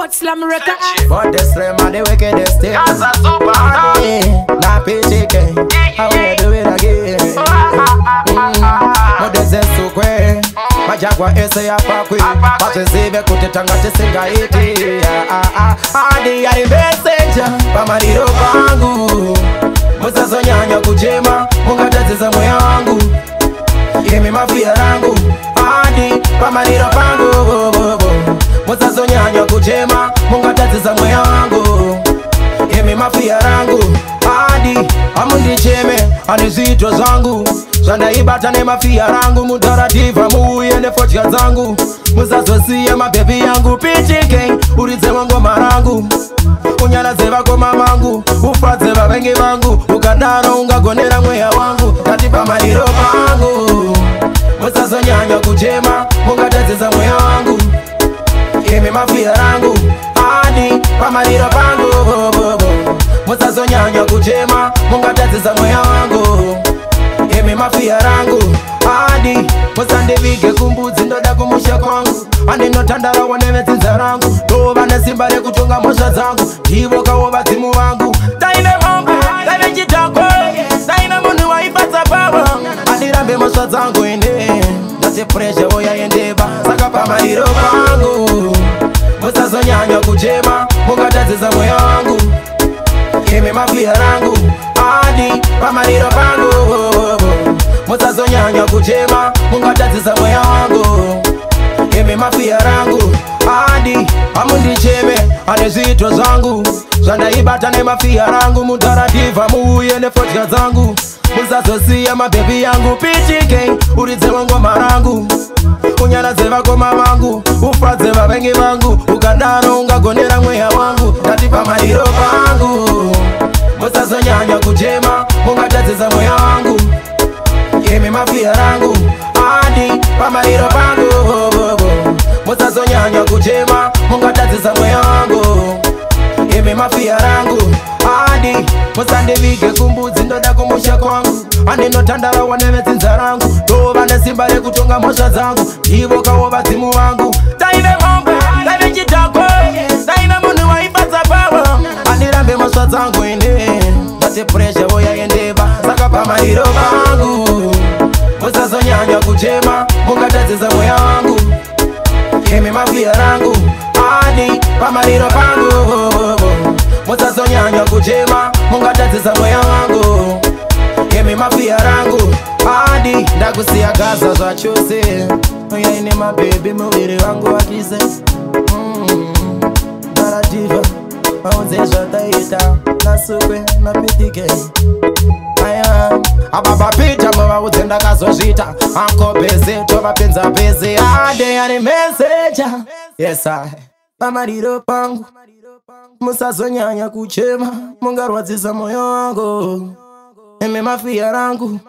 Record Slam record. But the slam and the wickedest thing. Now PTK, how we do it again? But this is so quick. Majagwa ese ya pakwi. Patezebe kutitanga tisinga iti. Adi ya imbeseja pamariro pangu. Musazo nyanya kujema munga tatiza moyo wangu. Imi mafia rangu. Adi pamariro pangu. Musazo nyanya kujema munga tatiza moyo wangu. Imi mafia rangu. Adi amundi cheme anizito zangu. Zanda ibata ne mafia rangu. Mutarativa muuyende fochia zangu. Musazo siye mabebi yangu. PTK urize wango marangu. Unyana zeva koma mangu. Ufaze babengi bangu. Ukandaro ungagonera mweya wangu. Katipa mariro pangu. Musazo nyanya kujema munga tatiza mweya wangu. Imi mafia rangu. Adi pamariro pangu. Musazo nyanya kujema munga tatiza mweya wangu. Imi mafia rangu. Adi musande vige kumbuzi ndoda kumusha kwangu. Andi notandara wanemetinza rangu. Toba nesimbale kutunga mosha zangu. Hivo kawo bazimu wangu. Taine mambo, taine chitako. Taine munu wa ifasa bawa. Andi rambe mosha zangu ende. Nase pressure oya endeba. Saka pa mariro pangu. Musazo nyanya kujema munga tatiza moyo wangu. Imi mafia rangu. Adi pa mariro pangu. Musazo nyanya kujema munga tatiza moyo wangu. Imi mafia rangu. Adi amundi cheme anezito zangu. Zanda ibata ne mafia rangu. Mutarativa muuyende fochia zangu. Musazo siye mabebi yangu. PTK urize wango marangu. Unyana zeva koma mangu. Ufaze babengi bangu. Ukandano ungagonera mweya wangu. Katipa mariro pangu. Musazo nyanya kujema munga tatiza moyo wangu. Imi mafia rangu. Adi pamariro pangu. Musazo nyanya kujema munga tatiza moyo wangu. Imi mafia rangu. Adi musande vige kumbuzi ndoda kumusha kwangu. Andi notandara wanemetinza rangu. Toba nesimbale kutunga mosha zangu. Hivo kawo bazimu wangu. Taine mambo, taine chitako. Taine munu wa ifasa bawa. Andi rambe mosha zangu ende. Nase pressure oya endeba. Saka pa mariro pangu. Musazo nyanya kujema munga tatiza moyo wangu. Imi mafia rangu. Adi pamariro pangu. Musazo nyanya kujema munga tatiza moyo wangu. Imi mafia rangu. Adi ndakusia gaza za chose. Oya ine mabebi mwiri wangu wakize. Naradiva maunzesha taita. Nasukwe na PTK. Ababa pita mwa uzenda kazo jita. Anko beze toba penza beze. Ade yani meseja. Yes I pamariro pangu. Musazo nyanya kuchema munga rwaziza moyo wangu. Imi mafia rangu.